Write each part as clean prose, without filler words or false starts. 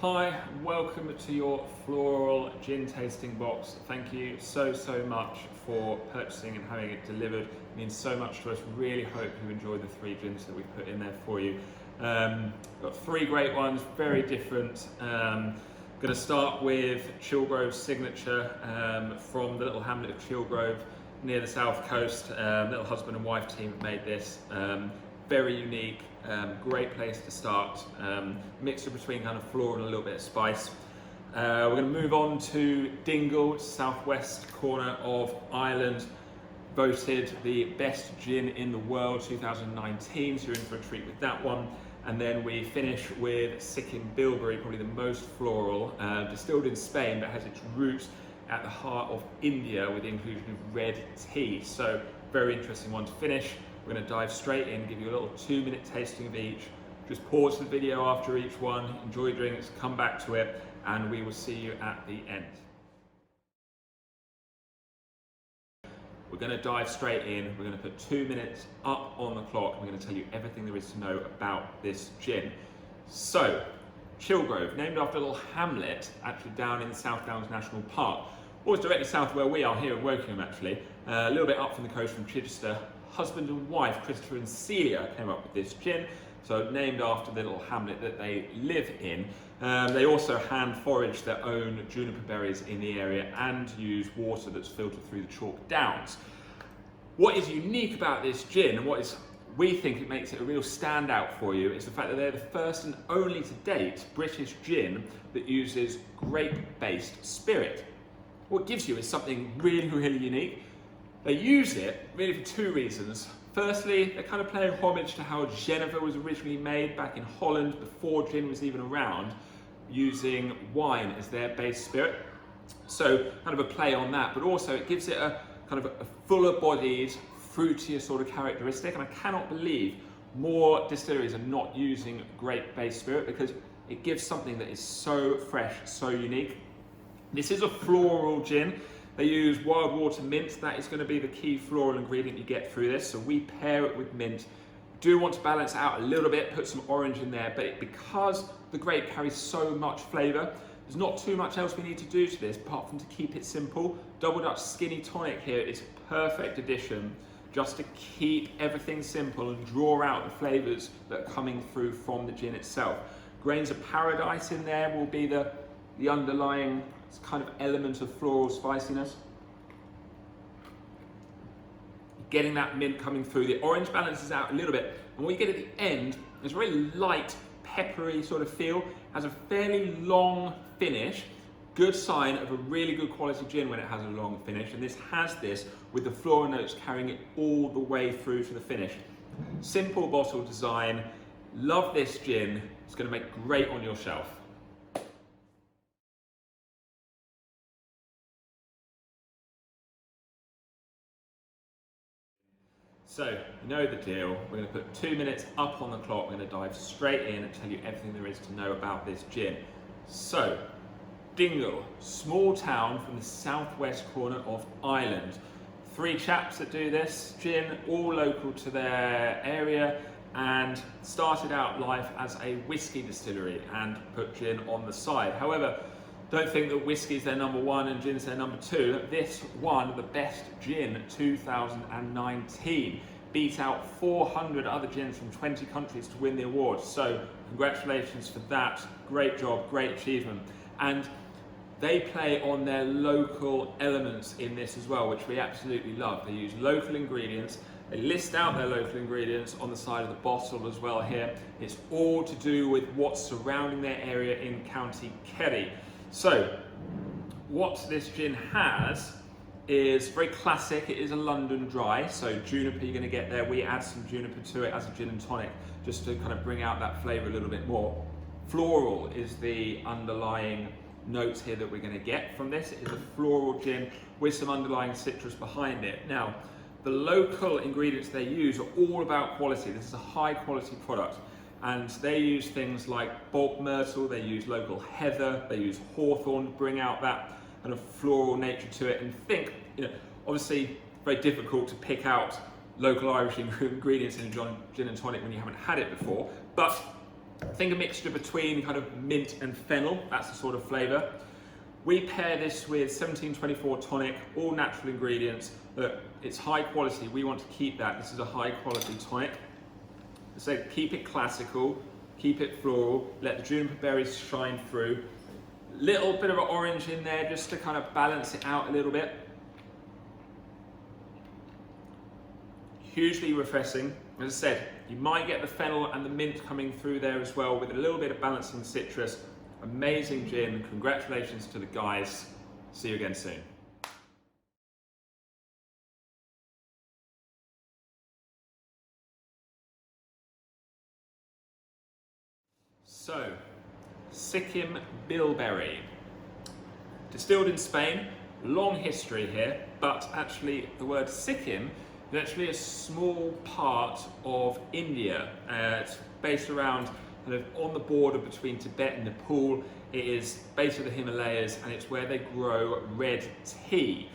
Hi, and welcome to your Floral gin tasting box. Thank you so much for purchasing and having it delivered. It means so much to us. Really hope you enjoy the 3 gins that we put in there for you. Got 3 great ones, very different. Going to start with Chilgrove's signature from the little hamlet of Chilgrove near the south coast. Little husband and wife team have made this. Very unique, great place to start. Mixture between kind of floral and a little bit of spice. We're going to move on to Dingle, southwest corner of Ireland. Voted the best gin in the world 2019, so you're in for a treat with that one. And then we finish with Sikkim Bilberry, probably the most floral, distilled in Spain but has its roots at the heart of India with the inclusion of red tea. So very interesting one to finish. We're going to dive straight in, give you a little 2-minute tasting of each. Just pause the video after each one, enjoy your drinks, come back to it, and we will see you at the end. We're going to dive straight in. We're going to put 2 minutes up on the clock. We're going to tell you everything there is to know about this gin. So, Chilgrove, named after a little hamlet, actually down in the South Downs National Park. Always directly south of where we are here in Wokingham, actually. A little bit up from the coast from Chichester. Husband and wife, Christopher and Celia, came up with this gin, so named after the little hamlet that they live in. They also hand forage their own juniper berries in the area and use water that's filtered through the chalk downs. What is unique about this gin, and we think it makes it a real standout for you, is the fact that they're the first and only to date British gin that uses grape-based spirit. What it gives you is something really unique. They use it really for 2 reasons. Firstly, they're kind of paying homage to how Genever was originally made back in Holland before gin was even around, using wine as their base spirit. So kind of a play on that, but also it gives it a kind of a fuller bodied, fruitier sort of characteristic. And I cannot believe more distilleries are not using grape-based spirit, because it gives something that is so fresh, so unique. This is a floral gin. They use wild water mint. That is going to be the key floral ingredient you get through this. So we pair it with mint. Do want to balance it out a little bit, put some orange in there, but because the grape carries so much flavour, there's not too much else we need to do to this apart from to keep it simple. Double Dutch Skinny Tonic here is a perfect addition just to keep everything simple and draw out the flavours that are coming through from the gin itself. Grains of Paradise in there will be the underlying kind of element of floral spiciness. Getting that mint coming through. The orange balances out a little bit, and what you get at the end is a very light, peppery sort of feel. Has a fairly long finish. Good sign of a really good quality gin when it has a long finish, and this has this with the floral notes carrying it all the way through to the finish. Simple bottle design. Love this gin. It's going to make great on your shelf. So, you know the deal. We're going to put 2 minutes up on the clock. We're going to dive straight in and tell you everything there is to know about this gin. So, Dingle, small town from the southwest corner of Ireland. 3 chaps that do this gin, all local to their area, and started out life as a whiskey distillery and put gin on the side. However, don't think that whiskey's their number 1 and gin's their number 2. This won the best gin 2019. Beat out 400 other gins from 20 countries to win the award. So congratulations for that. Great job, great achievement. And they play on their local elements in this as well, which we absolutely love. They use local ingredients. They list out their local ingredients on the side of the bottle as well here. It's all to do with what's surrounding their area in County Kerry. So, what this gin has is very classic. It is a London dry, so juniper you're going to get there. We add some juniper to it as a gin and tonic, just to kind of bring out that flavour a little bit more. Floral is the underlying notes here that we're going to get from this. It is a floral gin with some underlying citrus behind it. Now, the local ingredients they use are all about quality. This is a high quality product. And they use things like bulb myrtle, they use local heather, they use hawthorn to bring out that kind of floral nature to it. And think, obviously very difficult to pick out local Irish ingredients in a gin and tonic when you haven't had it before, but Think a mixture between kind of mint and fennel, that's the sort of flavour. We pair this with 1724 tonic, all natural ingredients. Look, it's high quality, we want to keep that. This is a high quality tonic. So keep it classical, keep it floral, let the juniper berries shine through. Little bit of an orange in there just to kind of balance it out a little bit. Hugely refreshing. As I said, you might get the fennel and the mint coming through there as well with a little bit of balancing citrus. Amazing gin. Congratulations to the guys. See you again soon. So, Sikkim Bilberry. Distilled in Spain, long history here, but actually the word Sikkim is actually a small part of India. It's based around kind of on the border between Tibet and Nepal. It is base of the Himalayas and it's where they grow red tea.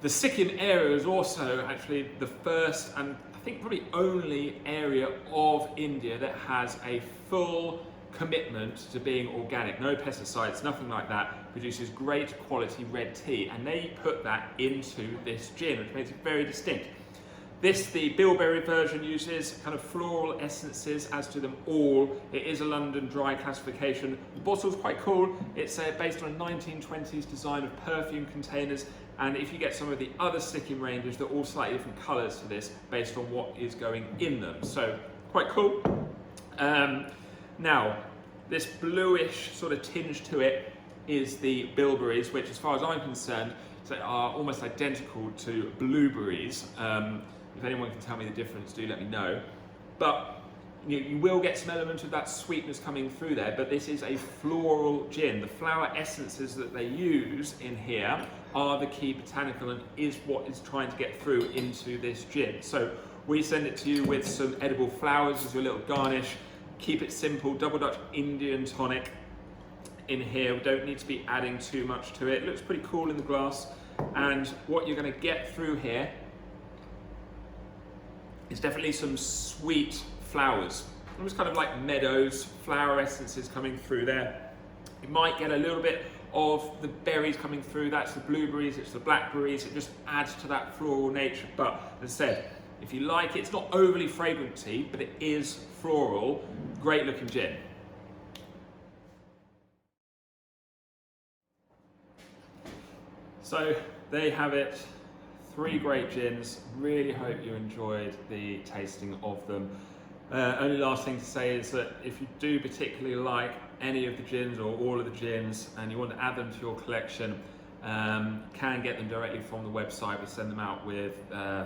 The Sikkim area is also actually the first and I think probably only area of India that has a full commitment to being organic, no pesticides, nothing like that, produces great quality red tea, and they put that into this gin, which makes it very distinct. The bilberry version uses kind of floral essences, as do them all. It is a London dry classification. The bottle's quite cool. It's based on a 1920s design of perfume containers, and if you get some of the other Sikkim ranges, they're all slightly different colours to this based on what is going in them. So quite cool. Now, this bluish sort of tinge to it is the bilberries, which as far as I'm concerned, are almost identical to blueberries. If anyone can tell me the difference, do let me know. But you will get some element of that sweetness coming through there, but this is a floral gin. The flower essences that they use in here are the key botanical and is what is trying to get through into this gin. So we send it to you with some edible flowers as your little garnish. Keep it simple, double Dutch Indian tonic in here. We don't need to be adding too much to it. It looks pretty cool in the glass. And what you're going to get through here is definitely some sweet flowers. Almost kind of like meadows, flower essences coming through there. You might get a little bit of the berries coming through. That's the blueberries, it's the blackberries. It just adds to that floral nature. But as I said, if you like it, it's not overly fragrant tea, but it is floral. Great looking gin. So there you have it. 3 great gins. Really hope you enjoyed the tasting of them. Only last thing to say is that if you do particularly like any of the gins or all of the gins and you want to add them to your collection, can get them directly from the website. We send them out with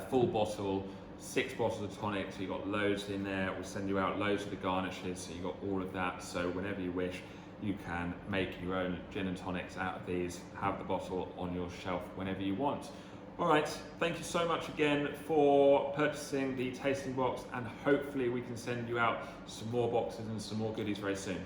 full bottle, 6 bottles of tonic, so you've got loads in there. We'll send you out loads of the garnishes, so you've got all of that. So whenever you wish, you can make your own gin and tonics out of these, have the bottle on your shelf whenever you want. All right, thank you so much again for purchasing the tasting box, and hopefully we can send you out some more boxes and some more goodies very soon.